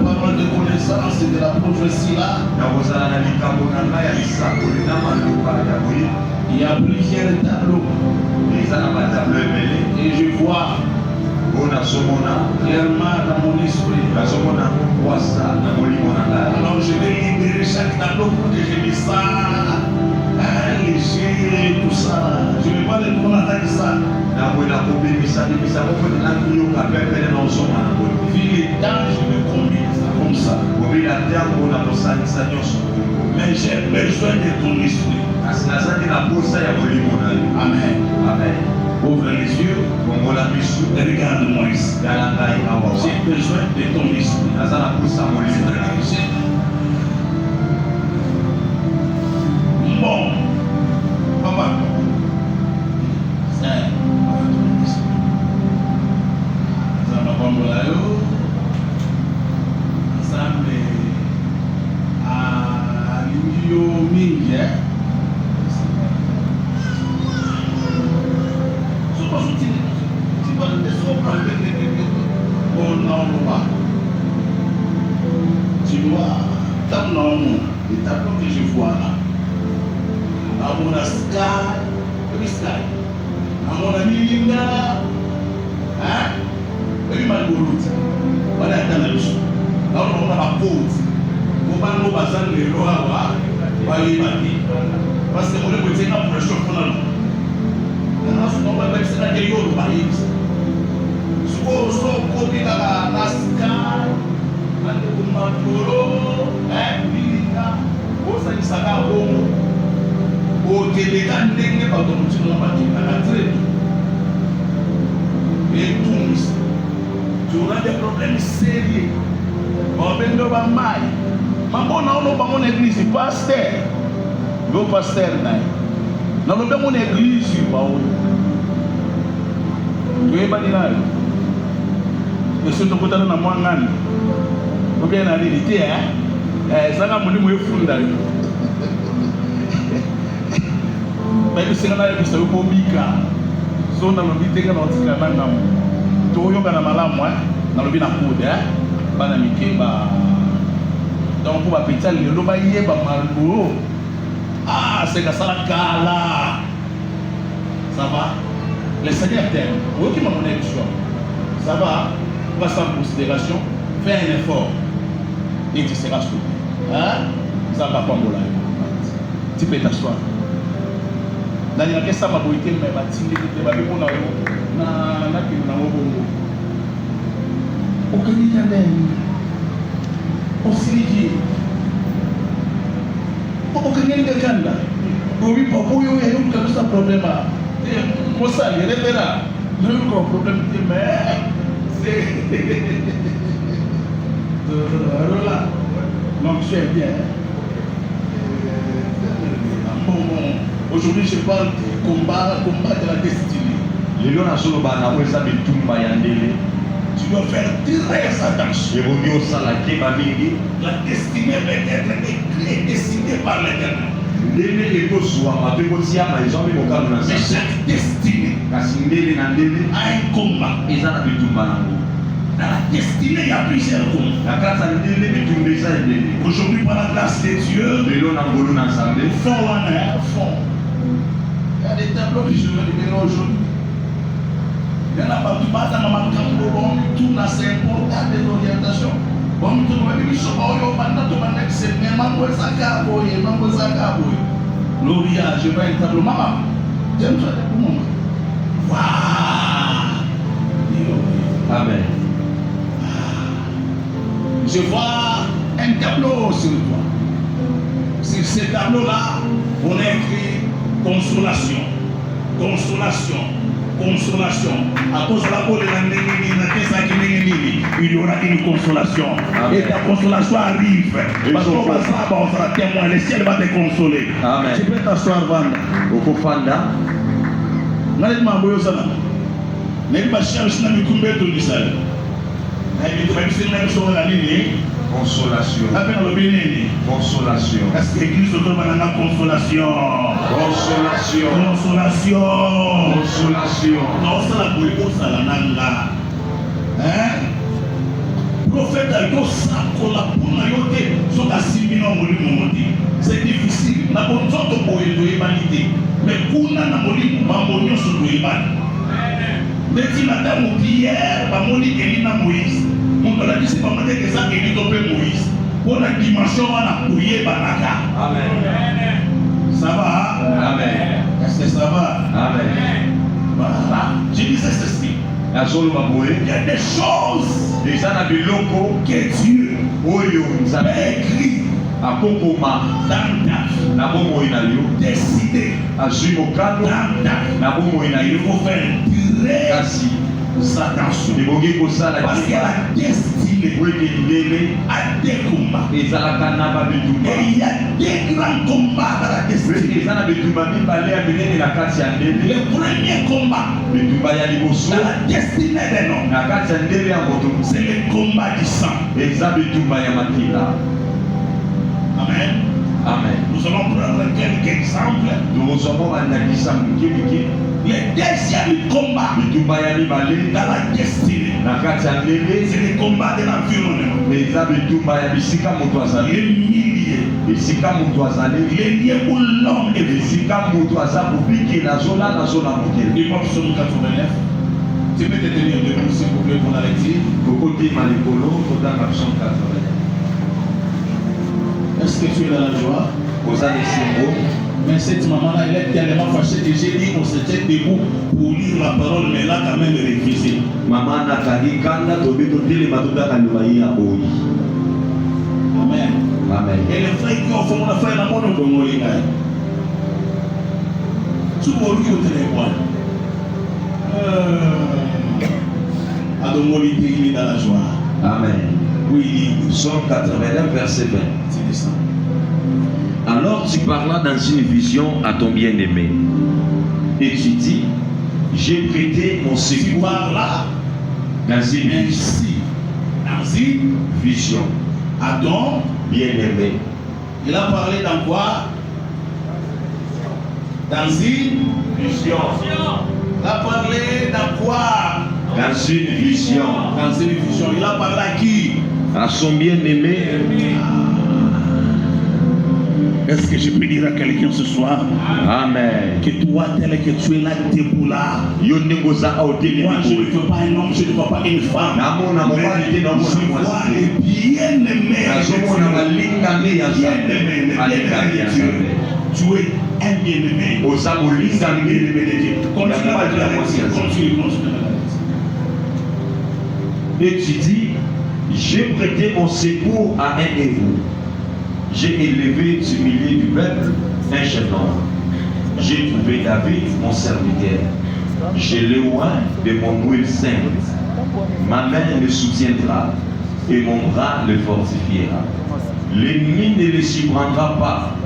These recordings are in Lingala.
parole de connaissance et de la prophétie là. Il y a plusieurs tableaux. Et je vois clairement dans mon esprit. Alors je vais libérer chaque tableau pour que je lise ça. Léger et tout ça. Je ne vais pas les prendre attaquer ça. Vu les temps, je vais combiner ça comme ça. Mais j'ai besoin de ton esprit. Amen. Amen. Ouvre les yeux et regarde-moi ici. J'ai besoin de ton esprit. Bon, papa, ça va pas me la ensemble à l'Indio Mingue. Tu vois, les tableaux que je vois là, à mon sky, à mon ami Linda, hein, oui, ma gouloute, voilà, t'as la louche, là on a la pause, on va nous baser les lois, parce que on est petit pour le choc qu'on a. On va mettre ça dans les lois, so kobi la naska ande kumatoro bilika osa isaka bongo o keleka ndenge bato mutino na bakina na tretu et tous tu auras des problèmes sérieux bobendo ba mai mambona ono ba mon église pasteur go pasteur na lo be mon église ba o tu e ba dinayo. Je suis tout à l'heure dans mon âne. Ou bien dans l'unité, ça va me dire fou d'ailleurs. Mais le Seigneur a dit que c'est un peu bika. So dans le but que nous disons que nous tout yo kana malamu dans le but na kude bana mikeba. Donc pour petit le lo ba yeba malbo. Ah c'est que ça la kala. Ça va? Le Seigneur t'aime. Oui qui m'a donné le choix. Ça va? Passe en considération, fais un effort et tu seras sauvé. Hein? Ça va pas me tu peux t'asseoir. Dans la question, ma beauté, mais ma tine, tu vas répondre à vous. Na qui n'a pas bon. Aucun Italien. Aussi lié. Aucun Italien. Oui, papa, il y a un problème. Moi, ça, il y a un problème. Mais. Donc tu es bien. Aujourd'hui je parle du combat de la destinée. Tu dois faire très attention. La destinée va être décidée par l'Éternel. Mais chaque destinée a un combat. Dans la destinée, il y a plusieurs combats. Aujourd'hui, par la grâce de Dieu, fond. Il y a des tableaux que je vais libérer aujourd'hui. Il y en a pas tout bas dans ma campo, tout là, c'est important des orientations. Bon, tout le monde dit que c'est Gloria, je vais un tableau. Maman, j'aime ça pour moi. Waouh! Amen. Je vois un tableau sur toi. Sur ce tableau-là, on a écrit consolation. Consolation. Consolation. À cause de la peau de la il y aura une consolation. Amen. Et ta consolation arrive. Parce qu'on va sera témoin. Le ciel va te consoler. Amen. Tu peux t'asseoir, Vanda. Au Fanda. Consolation. Consolation. Est-ce que l'église autour de la consolation? Consolation. Consolation. Consolation. Non, ça la bouille, ça la nanga. Hein? prophète a yo sakola pona yo te so ka simina molimo moti. C'est difficile. Na bonzoto boye to humanité. Mais kuna na molimo mambo nyoso to humanité. Mais si madame Pierre ba moni elina Moïse. Mon la dit c'est pas maté que ça Eli to pe Moïse. Pour la dimension wana kuye banaka. Amen. Ça va? Amen. Est-ce que ça va? Amen. Voilà. Je disais ceci. Il y a des choses que Dieu a écrit dans ta vie. Décidé dans ta vie. Il faut faire tirer sa attention. Parce qu'elle a destiné à des combats. Et il y a des grands combats dans la destinée. Le premier combat dans la destinée des hommes, c'est le combat du sang. Amen. Amen. Nous allons prendre quelques exemples. Le deuxième combat dans la destinée, c'est le combat de l'environnement. Les milliers, les lieux où l'homme est visible. Et moi, psaume 89. Tu peux te tenir debout s'il vous plaît pour la lecture. Est-ce que tu es dans la joie? Mais cette maman-là, elle est tellement fâchée que j'ai dit qu'on se tient debout pour lire la parole, mais là quand même réviser. Amen. Amen. Et les frères qui ont fait mon affaire dans mon Congo, les gars. Tout le monde qui est il est dans la joie. Amen. Oui, Psaume 81, verset 20. C'est ça. Alors tu parlas dans une vision à ton bien-aimé. Et tu dis, j'ai prêté mon secours dans une vision à ton bien-aimé. Il a parlé dans quoi? Dans une vision. Il a parlé dans quoi? Dans une vision. Dans une vision. Il a parlé à qui? À son bien-aimé. Est-ce que je peux dire à quelqu'un ce soir? Amen. Que toi, tel que tu es là, debout là. Moi, je ne veux pas un homme, je ne veux pas une femme. Mais je vois les bien-aimés. Tu es un bien-aimé. Continue. Et tu dis, j'ai prêté mon secours à un de vous. J'ai élevé du milieu du peuple un jeune homme. J'ai trouvé David, mon serviteur. J'ai le oint de mon huile sainte. Ma main le soutiendra et mon bras le fortifiera. L'ennemi ne le surprendra pas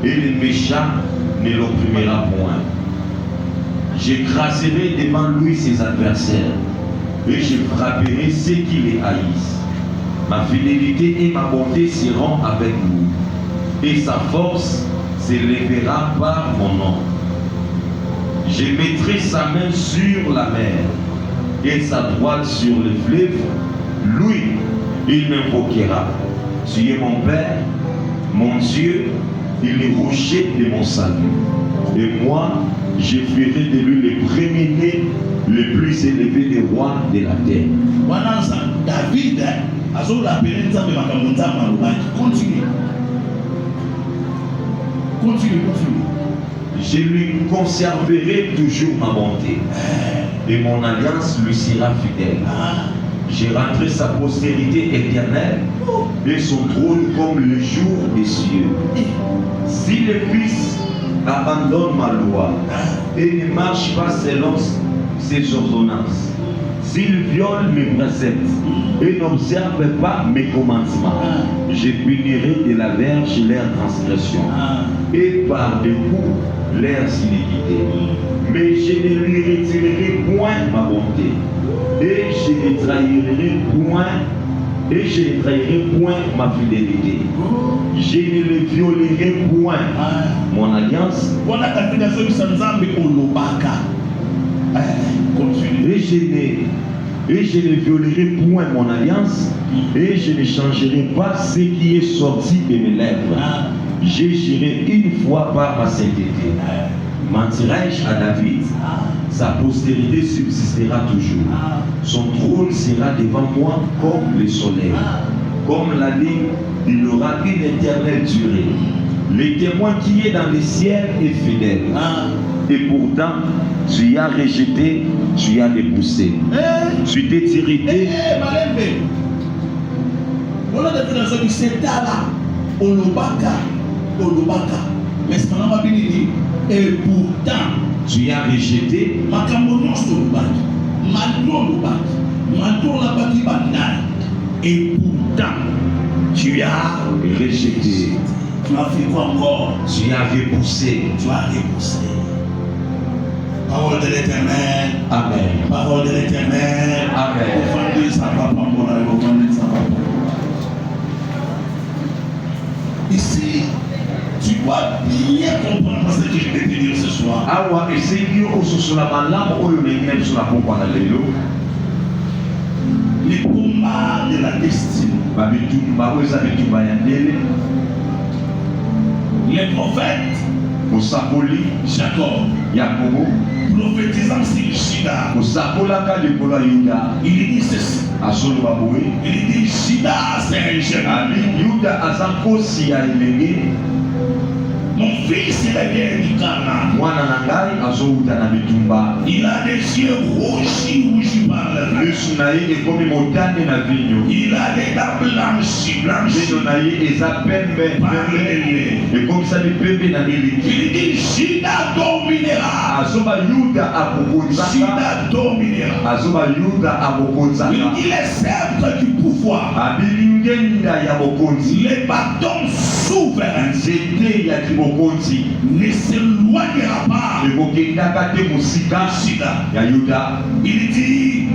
et le méchant ne l'opprimera point. J'écraserai devant lui ses adversaires et je frapperai ceux qui les haïssent. Ma fidélité et ma bonté seront avec nous, et sa force s'élèvera par mon nom. Je mettrai sa main sur la mer et sa droite sur le fleuve. Lui, il m'invoquera. Tu es mon Père, mon Dieu, et le rocher de mon salut. Et moi, je ferai de lui le premier-né, le plus élevé des rois de la terre. David, continue. Je lui conserverai toujours ma bonté et mon alliance lui sera fidèle. Je rendrai sa postérité éternelle et son trône comme le jour des cieux. Si le Fils abandonne ma loi et ne marche pas selon ses ordonnances, s'il viole mes préceptes et n'observe pas mes commandements, je punirai de la verge leurs transgressions et par des coups leurs iniquités. Mais je ne lui retirerai point ma bonté et je ne trahirai point ma fidélité. Je ne le violerai point mon alliance. Et je ne Et je ne violerai point mon alliance, et je ne changerai pas ce qui est sorti de mes lèvres. Je jurerai une fois par ma sainteté. Mentirai-je à David? Sa postérité subsistera toujours. Son trône sera devant moi comme le soleil. Comme la ligne, il aura une éternelle durée. Le témoin qui est dans le ciel est fidèle. Et pourtant, tu as rejeté, tu as repoussé. Tu t'es irrité. Et pourtant, tu as rejeté. Et pourtant, tu as rejeté. Tu as fait quoi encore? Tu as repoussé. Tu as repoussé. Parole de l'Éternel. Amen. Parole de l'Éternel. Amen. Offendez sa papa, offendez sa papa. Ici, tu dois bien comprendre ce que je vais te dire ce soir. Awa esengio ososola malamu oyo nengine biso na pokwa na lelo. Les combats de la destinée. Babitumba oyo eza bitumba ya ndele. Les prophètes Osakoli Jacob Yakobo prophétisant sur Juda. Osakolaka likolo ya Yuda. Il dit ceci. Asoloba boye. Il dit Juda c'est un jeune. Abi Yuda aza nkosi ya elenge. Mon fils il est bien Nikana. Mwana na ngai azouta na bitumba. Il a des yeux rougi par le misu na ye ekomi motane na vinyo. Il a des dents blanches. Vinyo na ye eza pembe ekomisami pembe na miliki. Il dit Juda dominera. Azoba Yuda akokonzaka. Juda dominera. Azoba Yuda akokonzaka. Il dit les sceptres du pouvoir. Abilingenda ya bokonzi. Les bâtons souverains. Nzete ya kibokonzi ne s'éloignera pas. ekokendaka te mosika ya Yuda. Il dit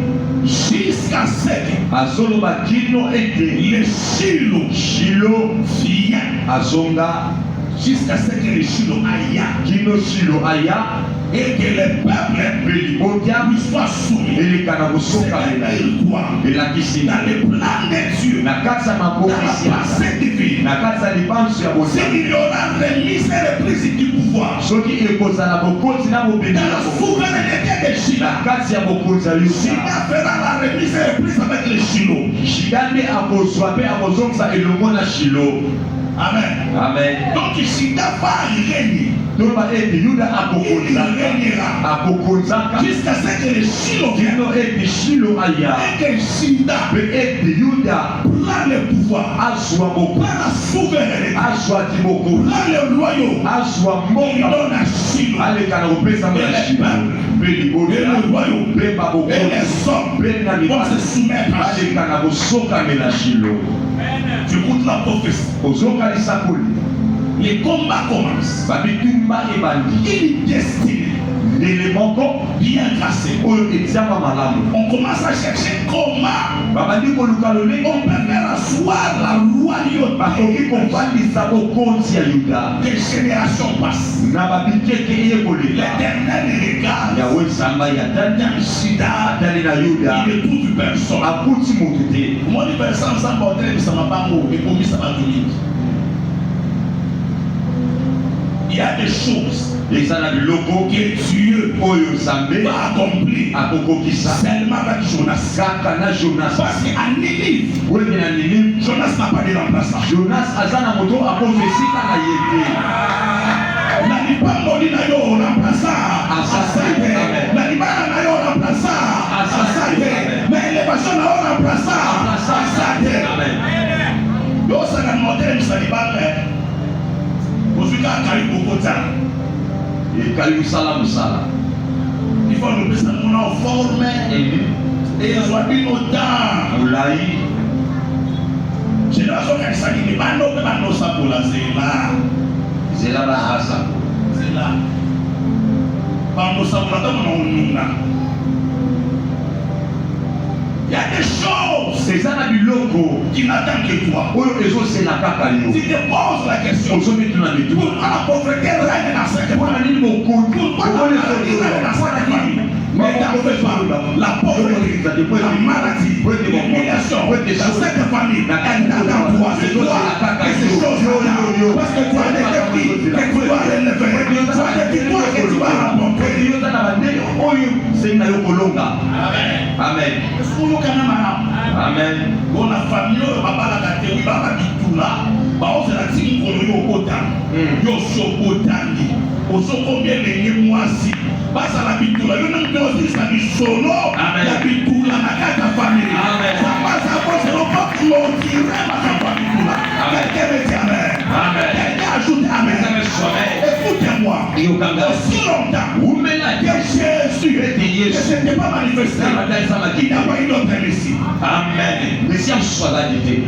jusqu'à ce que azoloba kino ete le Shilo vient. Azonga jusqu'à ce que le Shilo aya. Kino Shilo aya. Et que le peuple lui soit soumis. Et les Kanabosoka et la Kissi dans le plan de Dieu, na katsa dans la pensée divine, na katsa lipanso ya bosa. s'il y aura remise et reprise du pouvoir, soki ekozala bokonzi na bobeli dans la souveraineté de Juda, na katsi ya bokonzi ya Juda fera la remise et reprise avec le Shilo. Juda nde akozwa mpe akozongisa elongo na Shilo. Amen. Amen. Donc Juda va régner. Toba ete Yuda akokonzaka jusqu'à ce que le Shilo vienne. Kino ete Shilo aya. Et que Juda pe ete Yuda prend le pouvoir, azwa prend la souveraineté, azwa tiboko, prend le royaume, azwa il mboka donne à Shilo. aleka na kopesa mona Shilo pe liboni Et le royaume pe baboko et les hommes pe na vont mibali se soumettre à Shilo. aleka na kosokamela Shilo. Tu écoutes la prophétie. Ozokalisa koli Les combats commencent. babitumba ebandi Une destinée ndele moko bien tracée. oyo etiama malamu. On commence à chercher comment babandi koluka lolenge on peut faire asseoir la royauté bakoki kofandisa bokonzi ya Yuda des générations passent. na babikeke eye kolela. L'Éternel regarde Yawe Samba ya dans Juda, atali na Yuda il ne trouve personne. akuti moto te. Moi, les personnes sans porter les samabango et commis ça va donner. Il y a des choses eza na biloko que Dieu oyo Nzambe va accomplir akokokisa seulement avec Jonas. kaka na Jonas. Parce qu'à Ninive, wenge na Ninive Jonas n'a pas de remplaçant. Jonas aza na moto akoza esika na ye te. Na lipamboli na yo remplaçant asante. Na libala na yo remplaçant asante. Na élévation na yo remplaçant asante. Yo saka modèle misalibala. Ozwika akali kokota. ekali musala Il faut nous laisser en forme et soit bino temps. molai Génération kanisaki ni bano pe bano sakola zela. zela bahasa Zela. Bano sakola ta mona onunga. Il y a des choses eza na biloko qui n'attendent que toi. oyo ezosela kaka yo. Si tu te poses la question, ozomituna mitu pourquoi la pauvreté règne dans cette mpona famille? nini bokonzi Pourquoi la maladie règne dans cette famille? n'en fais pas. La pauvreté, la maladie, l'humiliation dans cette famille, elle t'attend toi. C'est toi et ces choses-là. Parce que tu as des défis que tu dois relever. Tu as des victoires que tu dois remporter. Amen. Amen. Bon, la famille, papa la catégorie, papa bitula, bah on se la tire pour nous au potan. Yo so potandi. Au so combien de mois si. Bah ça la bitula. Yo n'aime pas aussi ça du solo. La bitula na kata famille. Amen. Ça passe à cause de l'on pas clôturer ma bitula. Quelqu'un me dit amen. Amen. Quelqu'un ajoute amen. Écoutez-moi. Aussi longtemps que Jésus ne s'était pas manifesté, il n'y a pas une autre ici. Amen. Messie soit la dite.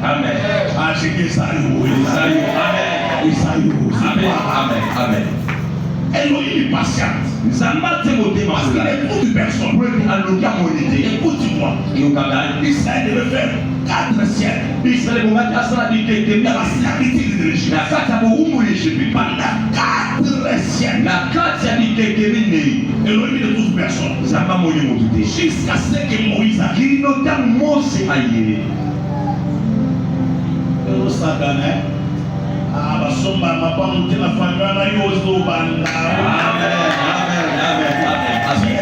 Amen. Amen. Amen. Elohim est patiente. Parce qu'il écoute une personne. Écoute-moi. Israël devait faire 4 siècles. Israël devait faire la stabilité de l'Égypte. Pendant 4 siècles. Elohim de toute personne. Jusqu'à ce que Moïse arrive. Basomba mapamu tena fanyana yozo banda. Amen.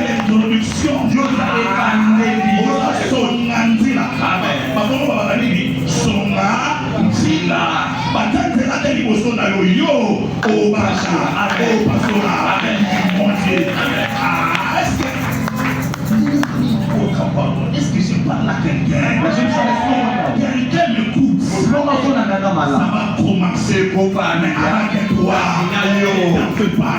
L'introduction. Songa nzila. Amen. Bakono babalini songa nzila. Batantela teli bosona yo obasha. Amen. Pastora. Amen. Mon Dieu. Est-ce que je parle à quelqu'un? Quelqu'un m'écoute. Ça va commencer pour parler avec toi. T'en fais pas.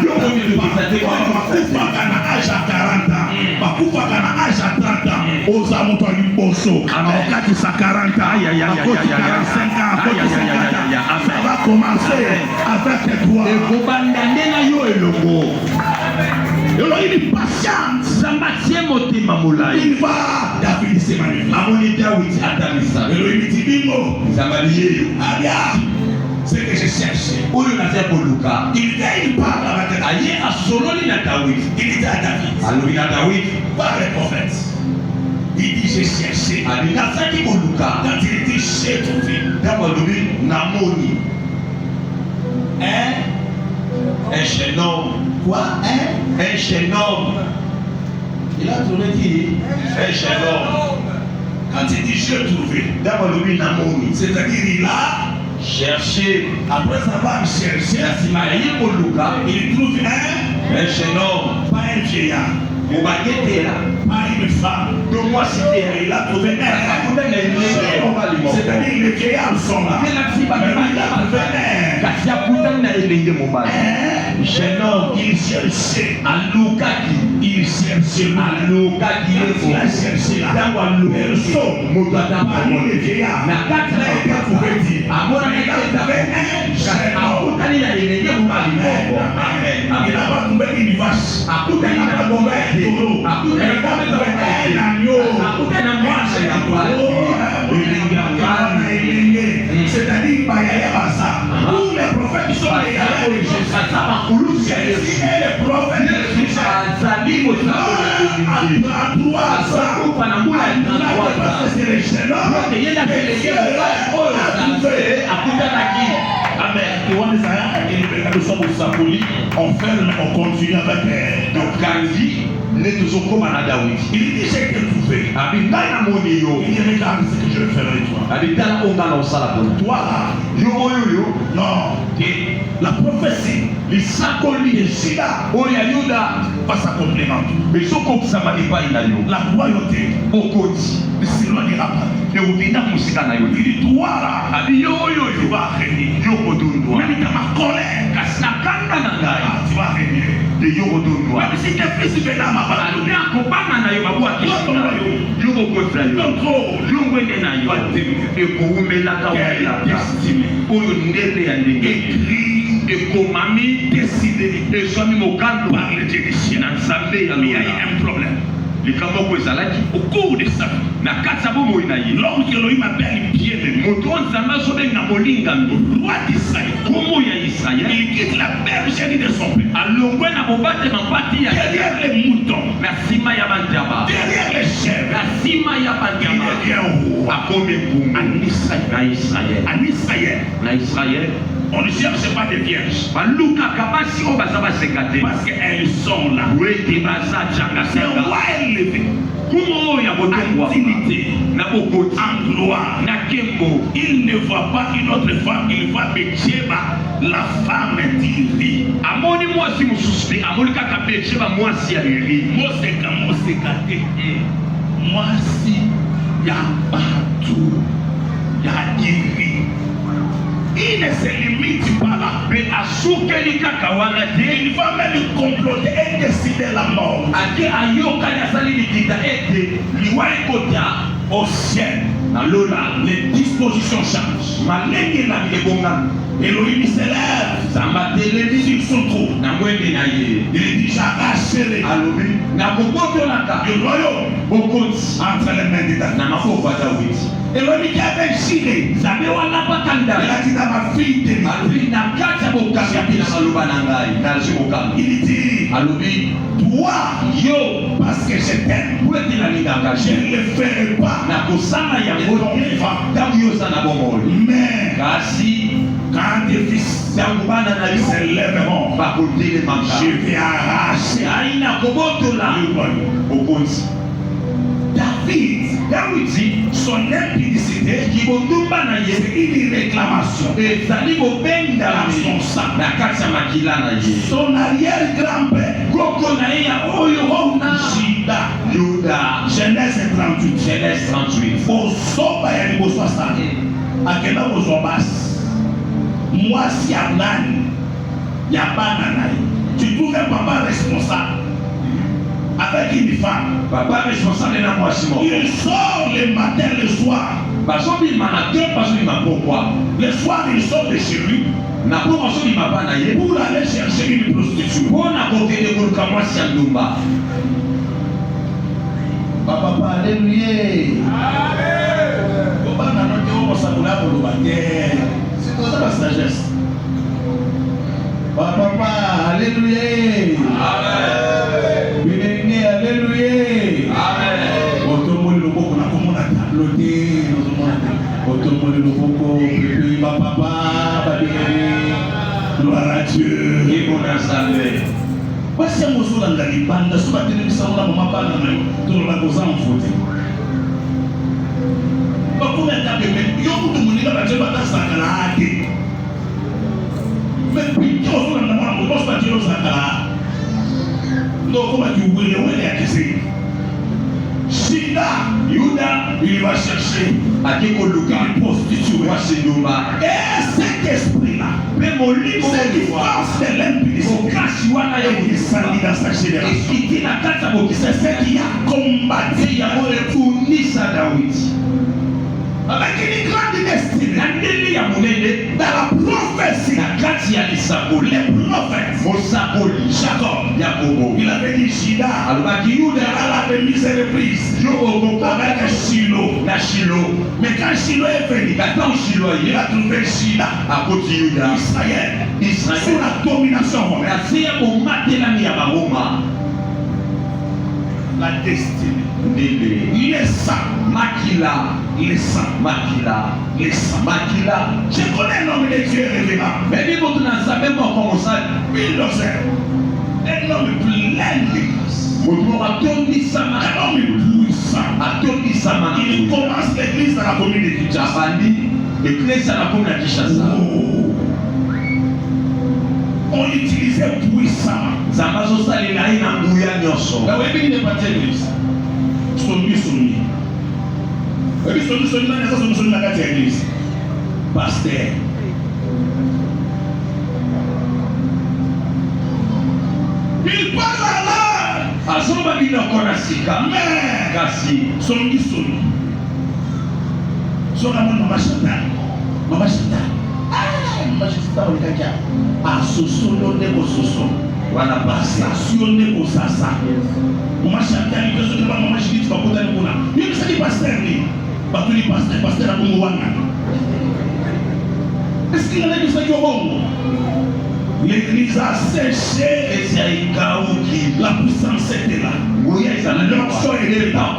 Bakufaka na âge à 40 ans. Bakufaka na âge à 30 ans. Oza moto a eu bosso. Wakati sa 40 ans. Wakati 45 ans. Wakati 50 ans. Ça va commencer avec toi. Il est patient. Il va. David s'est magnifique. Elohim dit bingo. Ce que je cherche. Il parle avec David. Il dit à David. Par les prophètes. Il dit j'ai cherché. Quand il était chez ton fils. Un jeune homme. Quoi? Un jeune homme. Il a trouvé qui? Un jeune homme. Quand il dit j'ai trouvé, c'est-à-dire il a cherché. Après avoir cherché, il trouve un jeune homme. Pas un vieillard. Pas une femme. Il a trouvé un. C'est-à-dire les vieillards sont là. Mais il a trouvé un. Jeune homme, il cherchait. Il cherchait. Il a cherché là. Personne. Parmi les vieillards. Il n'a pas trouvé dire. Il a trouvé un jeune homme. Il n'a pas trouvé une vache. Il n'a pas trouvé un taureau. Il n'a pas trouvé un agneau. C'est-à-dire, tous les prophètes sont les prophètes on ferme, on continue avec donc Gandhi. Il dit j'ai été trouvé. Il dit regarde ce que je vais faire avec toi. Toi là, non, la prophétie, les sacoli de Sida, va s'accomplir en tout. La royauté, ne s'éloignera pas. Il dit toi là, tu vas régner. Même dans ma colère, tu vas régner. Même si tes fils viennent à ma balade, décidé par le Dieu des cieux. Mais il y a un problème. likambo ko ezalaki au cours de sa vie na kati ya bomoi na ye. L'homme que Elohim appelle bien-aimé, moto oyo nzambe azobenga molingami, roi d'Israël, kombo ya Israel, il quitte la bergerie de son père, alongwe na bobatema mpati ya derrière les moutons, na nsima ya banjaba, derrière les chèvres, na nsima ya il banjaba devient roi akomi nkungu en Israël. na Israel. En Israël, Na Israel on ne cherche pas des vierges balukaka basi oyo baza basenga te parce qu'elles sont là. wete baza C'est un jangazanga roi élevé kumo oyo ya en botongwa dignité, na bokoti en gloire. na nkembo. Il ne voit pas une autre femme, il voit Betsheba, la femme d'Ili. amoni mwasi mosusu te, amoni kaka Betsheba mwasi ya Eli. Moseka te. Mwasi ya batu ya Ili. Il ne se limite pas là. mpe asukeli kaka wana te, Il va même comploter et décider la mort ate ayokani asali likita ete liwa ekota au ciel. na lola. Les dispositions changent. malenge na ebongami, Elohim s'élève nzambe atelemi sur son trône. na mwende na ye, Il dit j'arracherai alobi nakobotolaka le royaume bokoti entre les mains de David. na maboko ya Dawidi. Elohim qui avait géré, nzambe wana il bakanda a dit dans ma fille de alobi na kati ya bokanga mpe na maloba na ngai nazwi kokanga. il dit alobi toi, yo parce que je t'aime, po ete nalingaka je ne le ferai pas. na kosala yango te ntango yoza na bomoi, Mais kasi quand tes fils ntango bana na yo s'élèveront, bakotelemaka, je vais arracher ai na kobotola le royaume. bokonzi. David, Dawidi son impudicité, kibotumba na ye c'est une réclamation ezali dans son kobendami sang. na kati ya makila na ye. Son arrière-grand-père, koko na ye ya oyo na Juda, Yuda. Genèse 38. Genèse 38. Osoba ya liboso ya sana akenda kozwa basi mwasi ya nani ya bana na ye. Tu trouves un papa responsable avec une femme, papa responsable na mwasi moko il sort le matin, le soir. bazobima na te bazobima pokwa Le soir, il sort de chez lui na po bazobima pa na ye pour aller chercher une prostituée. mpo na kokende koluka mwasi ya ndumba. Papa, alléluia. Bana note o mosakula koloba te. C'est comme ça la sagesse. Papa, alléluia. Amen. Bilenge, alléluia. Amen. Otomoli loboko na komona tableau te, ozomona te. Otomoli loboko pepe ba papa, ba bilenge. Gloire à Dieu. Yebo na Nzambe. Basi ya mozolanda libanda so batelemisa ngo na mama bana na yo toloba koza mfote bakome ata pepe yo kutu moninga batie batasakala ate me pike ozolanda mwana moto oso batie ozakala ndoko bati welewele ya kiseni Shida, Yuda, il va chercher ake koluka une prostituée. mwasi ndumba. Et cet esprit-là, mpe molimo cette force de l'impudicité, okasi wana ya est descendu dans sa génération. ekiti na kati ya bokisa C'est ce qui a combattu yango efundisa Dawidi avec une grande destinée. na ndenge ya monene Dans la prophétie, na kati ya lisakoli les prophètes, mosakoli Jacob, yakobo il avait dit Shida, alobaki yuda elle avait mis ses reprises yo okokoka avec Shiloh. na shilo. Mais quand Shiloh est venu, ntango shilo il aye a trouvé Shida, akoti yuda Israël, sous israel la domination romaine. na se ya bomatelami ya baroma. La destinée, ndele les sangs, makila les sangs, makila les sangs. makila. Je connais un homme de Dieu révérend, mebi moto na nzambe moko mosali Bulldozer, un homme plein de grâce, moto moko atondisama un homme puissant. atondisama na Il commence l'église dans la commune de Kinshasa. abandi eklesi na komi na Kinshasa. Oh. On l'utilisait puissamment. nzambe azosalela ye na nguya nyonso. Mais oui, il n'est pas l'église. Songi. Oui, songi, là, ça, songi, la carte l'église. Pasteur. Il parle à l'âge. azoba biloko na sika Mais, kasi songi. Songa mon maman Chantal. Maman Chantal. Ah, maman Chantal, on est quelqu'un. Ah, soso, non, n'est pas soso. wana passer stationné au sasa. Maman Chantal, il faut que maman Chidi tu vas porter le bona. Même ça dit pasteur ni. Pas tout les pasteur à Bongo wana. Est-ce qu'il y en a qui sont au Bongo? L'église a séché et c'est la puissance était là. L'onction était là.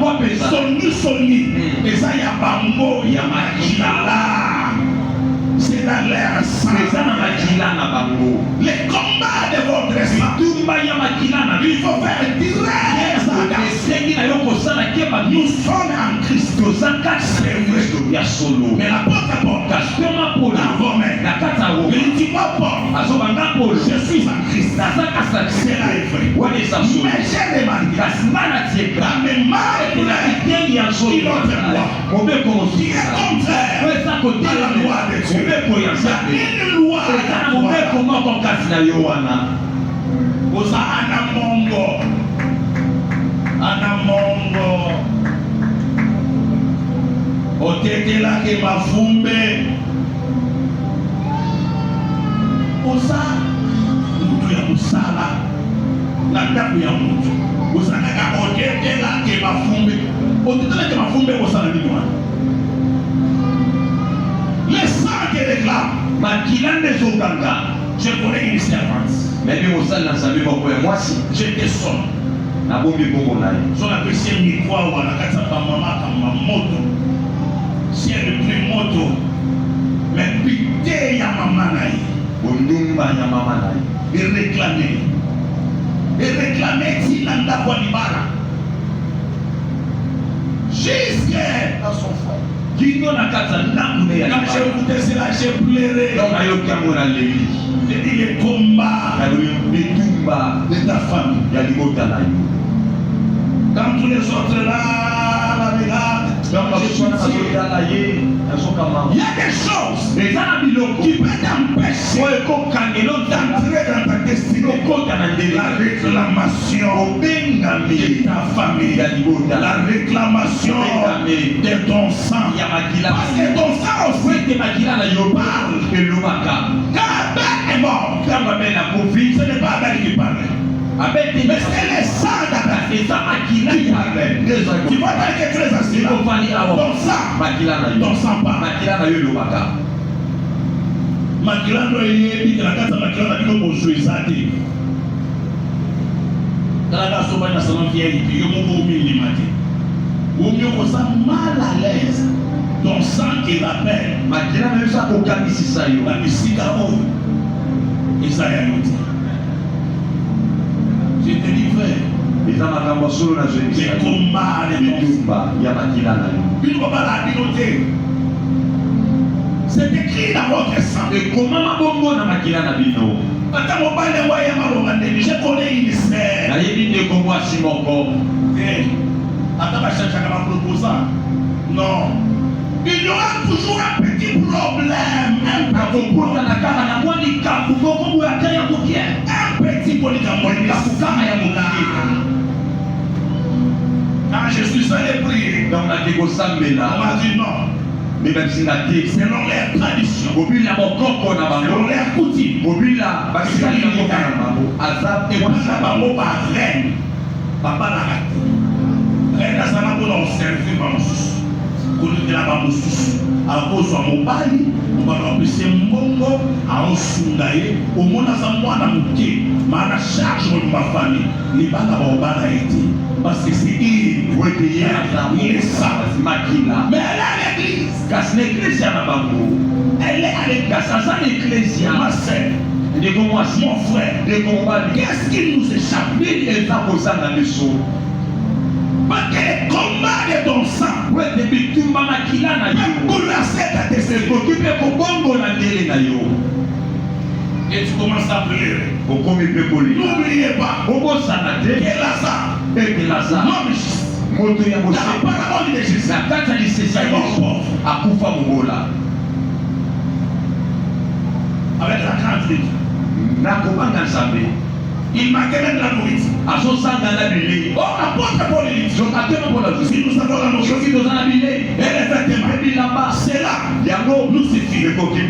Soni. Et ça y a Bango, il y a Makila. C'est dans l'air sang. Les combats de votre sang. Il faut faire direct. Nous sommes en Christ. C'est vrai. Mais la porte à porte. La romaine. Il dit pas porte. Je suis en Christ. C'est là vrai. Mais j'ai demandé. La mémoire est qui est contraire à la loi de Dieu. Une loi oza anamongo otetelaki mafumbe oza mutu ya mosala na ndako ya mutu ozalaka otetelaki mafumbe osala nini wana les sangs qui réclament je connais une servante. Mais bien au sein de l'ensemble, moi si j'étais son. Na bombi bongo naï. Son apprécié micro ou la kata pa mama kama moto. Si elle ne plus moto. Mais pité ya mama naï. Bondumba ya mama naï. Il réclamait si nanda kwa libara. Jusqu'à son frère. Quand j'ai écouté cela, j'ai pleuré. J'ai dit les combats de ta famille. Quand tous les autres là, la regardent, il y a des choses qui peuvent t'empêcher d'entrer dans ta destinée. La réclamation de ta famille, la réclamation de ton sang. Parce que ton sang aussi parle. Quand Abel est mort, ce n'est pas Abel qui parlait. Mais c'est les sangs d'Abel qui parlaient. Tu vois quelque chose ainsi là. Ton sang parle. Makilano yebi na kata makilano bino bozoizate. Kala soba na salon vieille puis yo mo mi mate. Ou mieux qu'on soit mal à l'aise. Ton sang qui l'appelle. Makilano yo sa kokami sisa yo. La musique à haut. Isaïe dit. Je te dis frère. Les combats de ton sang. C'est écrit dans votre sang. Et comment ma bongo na makila na bino? Je connais une sœur. Non. Il y aura toujours un petit problème. Un petit quand je suis allé prier, on m'a dit non. Mais même si la tête, selon les traditions, selon les coutumes, Azab et reine. Papa n'a raté. Reine Azana pour nous servir par nous. Qu'on est là par nous. À cause de mon pari, on va remplacer Mbongo, à un sundaye, au monde à sa moine à mouquet, mais à la charge de ma famille, les balles à Obala été. Parce que c'est il qui est payé les sables. Mais elle est à l'église. Casse l'église à Mabambo. Elle est à l'église. Casse à l'église. Ma sœur. Mon frère. Qu'est-ce qui nous échappe? Il est à cause de la maison. Parce que les combats de ton sang peuvent bouleverser ta destinée. Et tu commences à pleurer. N'oubliez pas que Lazare, l'homme juste, dans la parole de Jésus, c'est mon pauvre. Avec la grande vie. Il manquait même la nourriture. Oh, apôtre Paul dit, si nous avons la nourriture et les vêtements, c'est là yango lucifi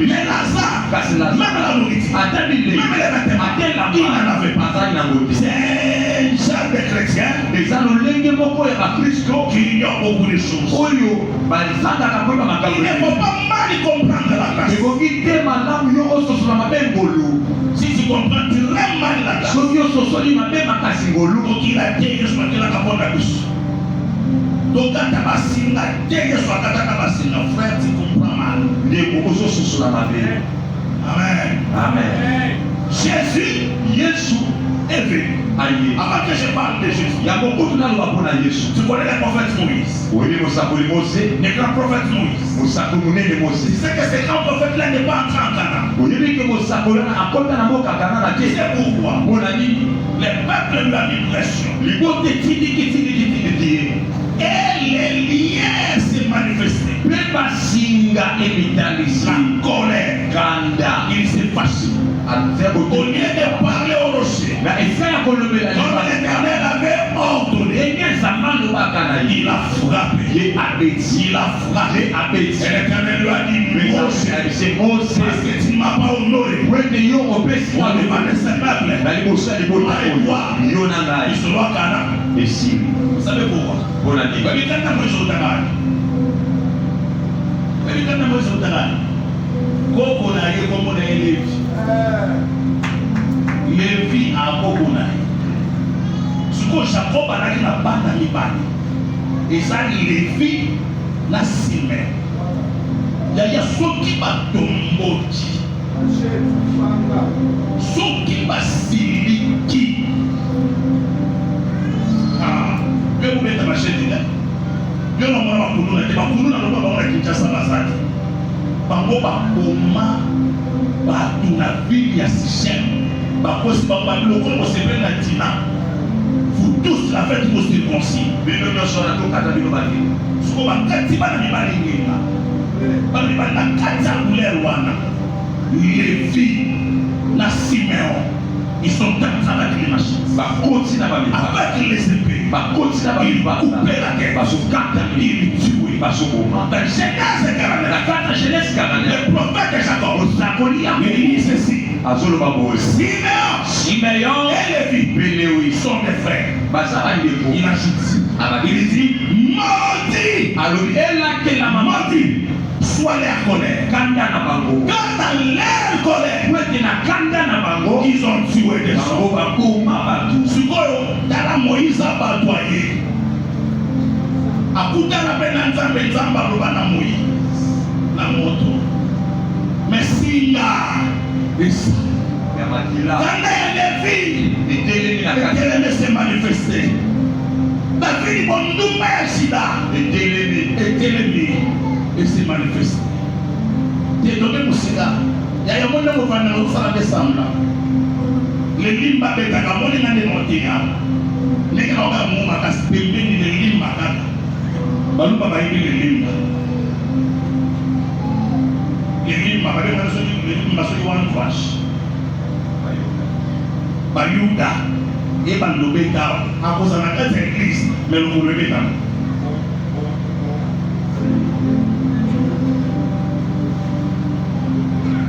Mais Lazare, kasi même la nourriture, ata bilei même les vêtements, ata il n'en avait pas. azali nango te. C'est un genre de chrétien eza lolenge moko ya bakristo qui ignore beaucoup de choses. oyo bazangaka koyeba Il makambo ne faut pas mal comprendre la grâce. ekoki te malamu yo ososola mabe ngolu Si tu comprends très mal la grâce, soki ososoli mabe makasi ngolu donc il a dit Yesu akelaka mpo na biso. Tokata basinga te Yesu akataka basinga. Frère, tu comprends mal. ndeko ozososola mabe. Amen. Amen. Jésus yesu est venu. aye Avant que je parle de Jésus, yango kutu naloba mpona yesu tu connais le prophète Moïse. oyebi mosakoli mose Le grand prophète Moïse. mosakoli monene Tu mose sais que ce grand prophète-là n'est pas entré en Canaan. oyebi ke mosakoli wana akota na mboka kanana Tu te sais pourquoi? mpona nini Le peuple lui a mis pression. libote tindiki ye Et les liens se manifestaient. mpe basinga ebitalisi La colère. kanda Il s'est fâché. aza Au lieu koto de parler au rocher, na esika ya kolobela comme libanga l'Éternel avait ordonné, ndenge nzambe alobaka na ye il a frappé. ye abeti Il a frappé. ye abeti Et l'Éternel lui a dit, Mose, ese mose parce que tu ne m'as pas honoré, wete yo opesi moi devant de ce peuple, na liboso ya libota oyo yo na ngai il se doit Canaan. esili Vous savez pourquoi? mpona nini Babikana Moïse Otagani. Babikana Moïse Otagani. Koko na ye kombo na ye Lévi. Lévi a koko na ye. Siko Jacob alaki na bana mibale. Ezali Lévi na Simeon. Yaya soki batomboti. Soki basiliki. Yo kubeta mashete ne. Yo na mwana wakuluna te bakuluna loba bango na Kinshasa bazali. Bango bakoma bato na ville ya Sichem. Bakosi bango babiloko mosepeli na ntina. Vous tous la fête vos circoncis. bino nyonso wana tokata bino bake Siko bakati bana mibali ngenga. Bana mibali na kati ya couleur wana. Lévi na Simeon. Ils sont entrés avec les machines. bakoti na bamibala Avec les épées. bakoti na Ils bamibala coupaient la tête. bazokata Ils tuaient. bazoboma Dans Genèse 49, na kata jeunesse kanane le prophète de Jacob, osakoli ya il dit ceci. azoloba boye Simeon simeon et Lévi belewi sont des frères. baza bandeko Il ajoute. Il dit, maudit, alobi elakelama maudit, sois leur colère. kanda na bango Quand dans leur colère, wete na kanda na bango ils ont tué des bango gens. bakoma bato Sikoyo, tala Moïse abatwaye. Akutana pe na nzambe nzambe aloba na Moïse. Na moto. Mais singa. Esa. ya makila Kanda ya Lévi. etelemi na kati Etelemi se manifester. David bondumba ya sida. Etelemi et se manifester. Te dobe musika. Ya yamona mufana usala besamba. Le limba betaka moni na ndemotinga. Ndenge na oga mu makasi pembeni le limba kaka. Baluba bayibi le limba. Le limba babe na so le limba so one crash. Bayuda et bandobeka à cause de la carte église mais le problème est là.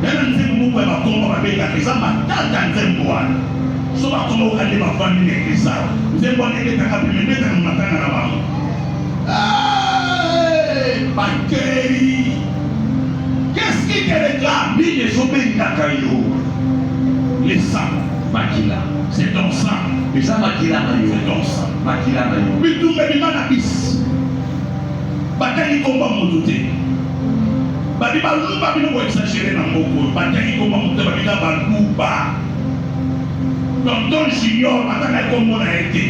Yana nzembo moko ya bakombo babengaka eza matata nzembo wana so bakombo okande bafandi na eglise awa nzembo wana ebetaka peme ebetaka na matanga na bango bakei qu'est-ce qui te réclame nini ezobengaka yo les sang makila c'est ton sang eza makila na yo c'est ton sang makila na yo bitumba bima na bisi batangi komba moto te babi baluba bino koexagere na moko batangi komba moto te babika baluba tonton junior batanga kombo na ye te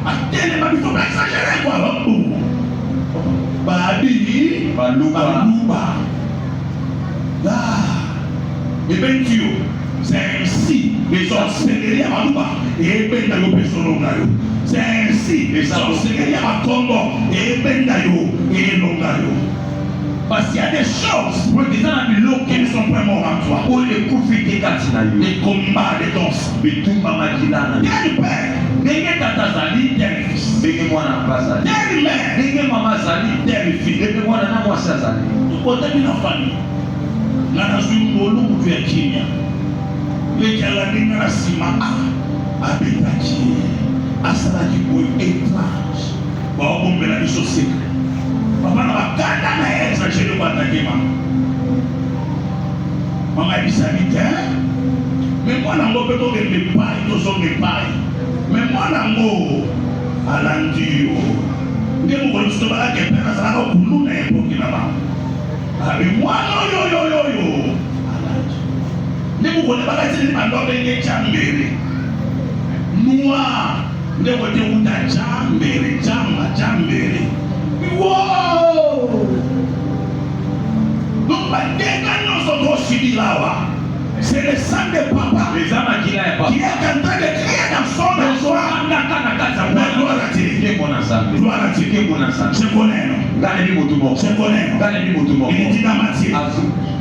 atelema biso baexagere kwa babu babi baluba ebentio c'est ainsi les sorcelleries à baluba ebenda yo pesononga yo c'est ainsi les sorcelleries à bakombo ebenda yo elonga yo parce qu'il y a des choses qui ne sont pas morts en toi. oyo ekufi te kati na yo Les combats de ton sang. bitumba makila na yo Tel père, ndenge tata azali tel fils. ndenge mwana mpe azali Tel mère, ndenge mama azali tel fils. ndenge mwana na mwasi azali Côté de la famille, nga nazwi ngolu mutu ya kimia lekala ndinga na nsima abetaki asalaki boye étrange baobombela biso sekre bana bakanda na ye exagere batake mama ebisani te me mwana ngo mpe tokende epai tozonga epai me mwana ngo alandi yo nde mokolo biso tobalaki epe nazalaka kuluna epoki na bango abi mwana oyo alandi nde mokolo bakatini bando abenge jambere noir nde kote uta jambere wow donc badenga nyonso tosibilawa c'est le sang de papa qui est en train de crier dans son besoin. Gloire à Dieu. Je connais. Il dit dans Matthieu,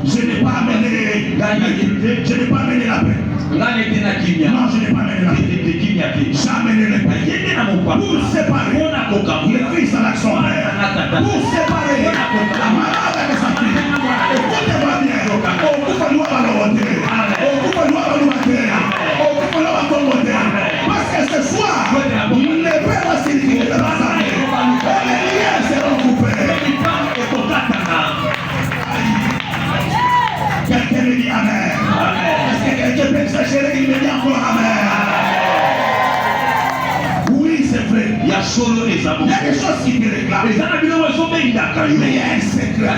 je n'ai pas amené la paix. Non, je n'ai pas amené la paix. J'ai amené la paix. Pour séparer le fils avec son père. Pour séparer la malade avec sa fille. Écoutez-moi bien. Parce que ce soir, les pères vont s'éliminer de la santé. Et les liens seront coupés. Quelqu'un me dit Amen. Est-ce que quelqu'un peut exagérer? Il me dit encore Amen. Oui, c'est vrai. Il y a des choses qui te réclament. Mais il y a un secret.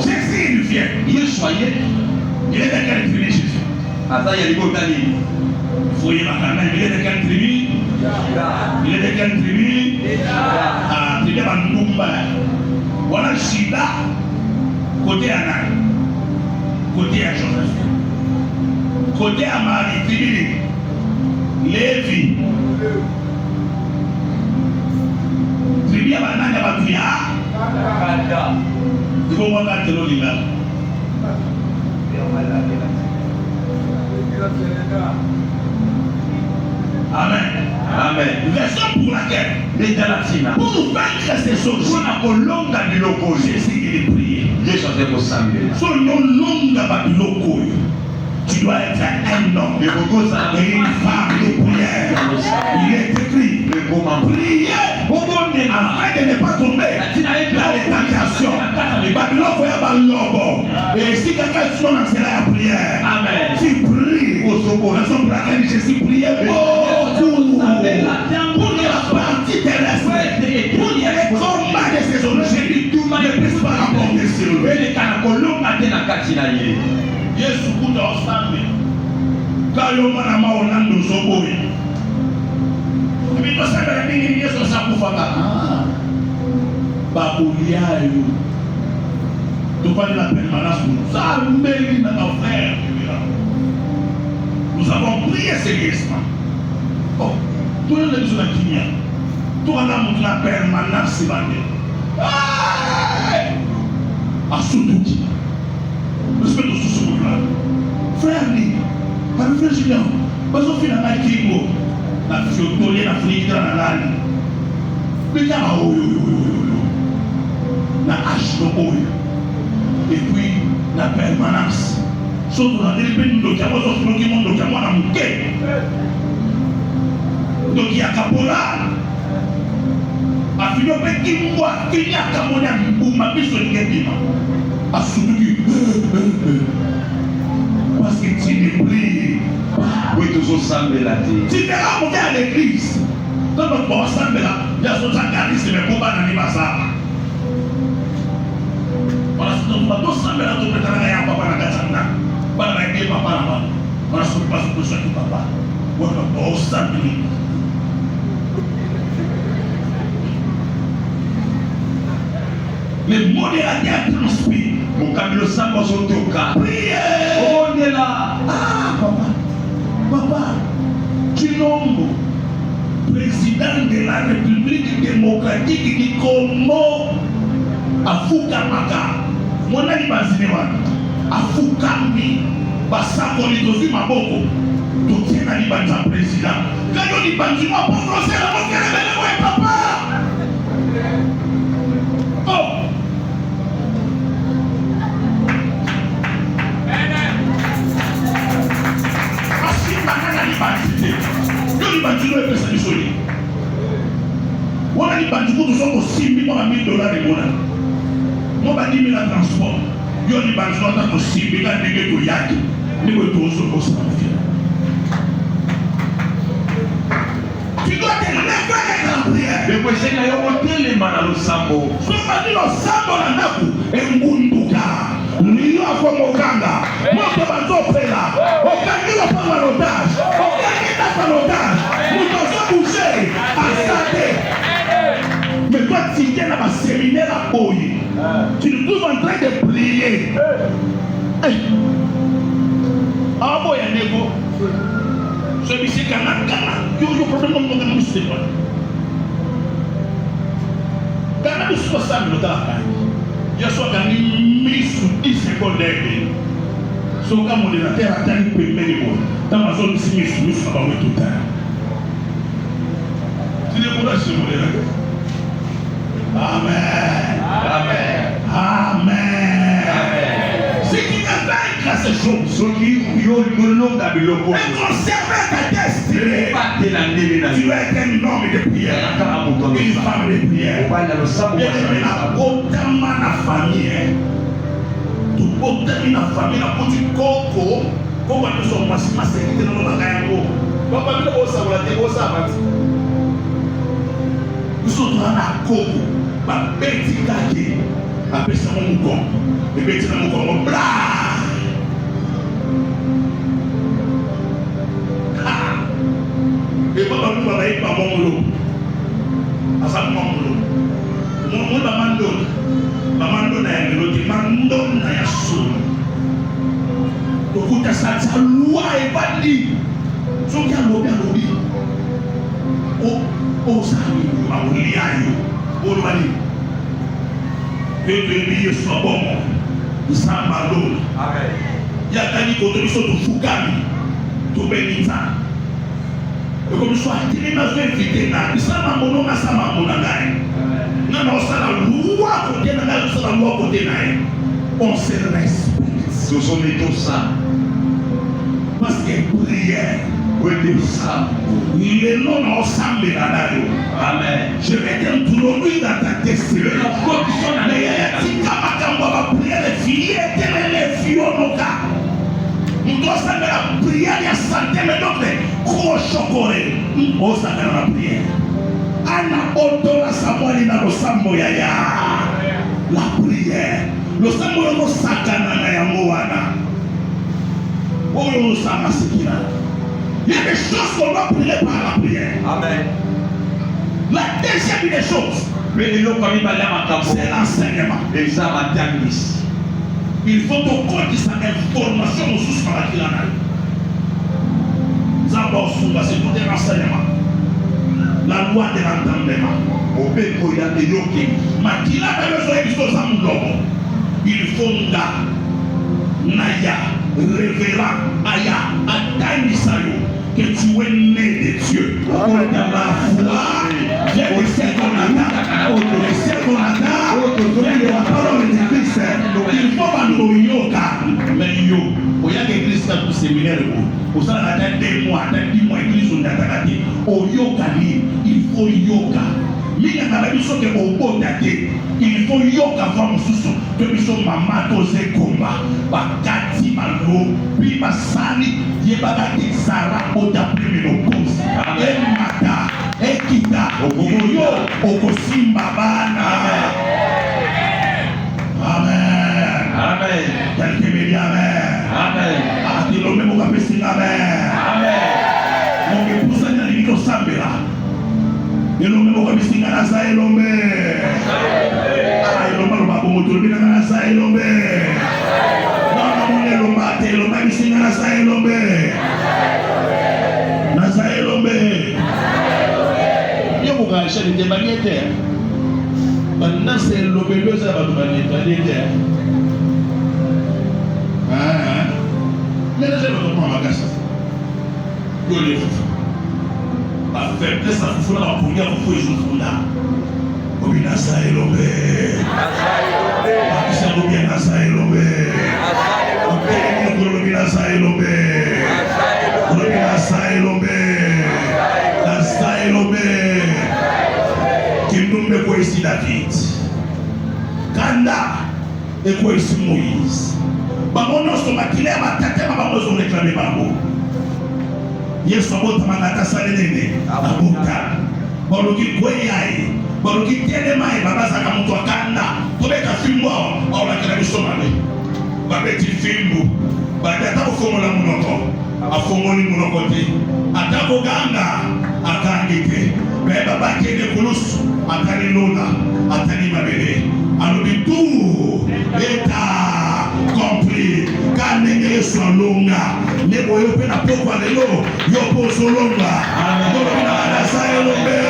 Jésus, il vient. Il est de quelle tribu, Jésus? Il faut y avoir quand même. Il est de quelle tribu? Il est de quelle tribu? Tribu Bandumba. Voilà Shida. Côté Anan. Côté à Joseph. Côté à Marie. Tribu Lévi. Tribu à Banan. Il faut voir quand tu l'as. Amen. Raison pour laquelle pour vaincre ces choses, Jésus il est prié. Son nom longue tu dois être un homme et une femme de prière. Il est écrit priez afin de ne pas tomber dans les tentations. Et si quelqu'un est dans la prière, tu pries. Raison pour laquelle Jésus priait beaucoup pour la partie terrestre, pour les combats de ces hommes. Jésus ne puisse pas rapporter sur lui. Yesu kuta osambe kayoma na maonando zoboye mito sabela nini Yesu sakufa babuliayo topani la permanence zambeli na nos frères. Nous avons prié sérieusement. Oh, tout le monde est qui tout le monde la permanence à Soudouki. Respect de ce là. Frère, par le frère Julien, parce qu'on fait la maquille, la fiotolée, la flic dans la lane. Mais il y a la hache de oil. Et puis, la permanence. Surtout dans les pays de Kiamo, surtout dans le monde de Kiamo, dans le quai. Donc il y a Capola. A fini au petit mois, il y a Camonia, ou ma piste de Guédima. A Soudouki. Parce que tu ne pries. Oui, toujours semble la terre. Tu verras monter à l'église. Dans notre ensemble là, il y a ce organisme, mais pour pas n'animer ça. Voilà, c'est notre ensemble là, tout le temps, il y a un papa dans la Gatsanda. Voilà, il y a un papa là-bas. Voilà, c'est pas ce que je dis, papa. Voilà, ensemble. Les modérateurs transpirent. Mon camion sang va sauter au cas. Priez. On est là. Ah, papa, Chilombo, président de la République démocratique du Congo, Afukamaka, mon ami Bazinewan, Afukami, Basakoli Tozi Maboko, Tozi Nani Banza président. Quand on dit Banzuma, pour français, la moitié de papa. Oh! moi $1000 de bonheur. Moi, je dis 1000 à transport. Je dis, je vais aussi, je vais dire que yaki. Je vais tout ça. Tu dois te lever avec la prière. Le prochain a eu les mains dans le sambo. Je dis, le sambo na naku, et mbunduka. Niyo kwa mokanga. Moto bazopela. Okangi lo pa l'otage. Okangi ta pa l'otage. Moto so bouger. Asate. Mais toi, tu viens dans ma séminaire à Boye. Tu te trouves en train de prier. Ah, Boye, Nego. Celui-ci, Kana. Il y a un problème dans mon muscle. Kana, je suis pas ça, le gars. Je suis pas 1000 sous 10 secondes d'aide. Ce cas, mon dénateur a tenu pour me dans ma zone de 6 000 sous 1000 ça va tout le temps. Tu dis quoi, c'est mon dénateur? Amen. Amen. Amen. Si tu n'as pas écrit ces choses, et conserver ta destinée, tu es un homme de prière, une femme de prière. Et la otama na famille, tu otami na famille, la petite coco, comme nous sommes ma sécurité dans le bagaille. Papa, nous sommes au savon, nous sommes nous sommes dans la coco. Beti kaki apesa mungu beti na mungu bla e baba mungu ba ipa mungu asa mungu mungu ba mando na ya melodi mando na ya sulu dokuta sasa lua e bandi so ya lobi o sami mauliayo Olmani, Bébé soit bon, Sambalo, Yakani Kotomiso to Fugami, to Benita. Et comme je suis attiré dans une vie, Sama Monona Sama Monanaï. Non, on s'en a loi côté Nanaï, on s'en a loi côté Naï. On se respecte. Ce sont les deux ça. Parce que prière. Il est non ensemble là-dedans. Amen. Je vais t'introduire dans ta destinée. Mais il y a prière les filles et les filles au cas. Nous devons savoir la prière, il y a santé, mais donc gros chocolat. Nous devons savoir la prière. Anna Odola Samuel dans le Sambo Yaya. La prière. Le Sambo Yaya Sakana na ya Moana. Olo Sama Sikina. Il y a des choses qu'on doit prier par la prière. Amen. La deuxième des choses, c'est l'enseignement. Il faut qu'on compte sa information aux sources par laquelle on a. D'abord, c'est tout un enseignement. La loi de l'entendement. Il faut Naya, révérend, Aya, Atanisayo. Que tu es né de Dieu. Dans la foi, j'ai le ciel qu'on attend. Le ciel qu'on attend, j'ai la parole de Christ. Il faut pas nous yoga. Mais yo, il y a des églises qui sont séminaires. Au sein de 2 mois, 10 mois, église on attend. Au yoga, il faut yoga. Il faut yoga avant que nous sommes maman combat. Bakati malo, biba sani, yebagati sara oda menopause. Emata, ekita, yoyo, okosimba bana. Amen. Amen. Quelqu'un me dit amen. Amen. Ah, tu l'as même pas fait amen. Amen. Mon épouse a dit que sambela. Elombe mo kabisi ngana sa elombe. Ah, elombe lo babo mo tolo bina ngana sa elombe. Non, mo elombe te elombe kabisi ngana sa elombe. Na sa elombe. Yo mo ga shali te bagete. Banda se elombe lo sa ba bagete. Ah. Mais je ne comprends pas ça. Yo le fufu. La faiblesse à Foufoula, la première fois, ils sont là. Obinasa Elombe. Akisa Obinasa Elombe. Obinasa Elombe. Obinasa Elombe. Nasa Elombe. Qui nous met quoi ici, David? kanda ekwesi Moïse bango nyonso makile ya batatema bango ezoreklame bango Yesu abotama na tasali nene abota baluki kweyaye baluki telema ye babazaka moto akanda tobeka fimbo aolakela biso mabe babeti fimbu badata kofongola munoko afongoli munoko te ata koganga akangi te beba bakende kulusu atali lona atali mabele alobi tu eta compris kandenge Yesu alonga nebo yo pe na pokwa lelo yo pozolonga olobi na adasa elombe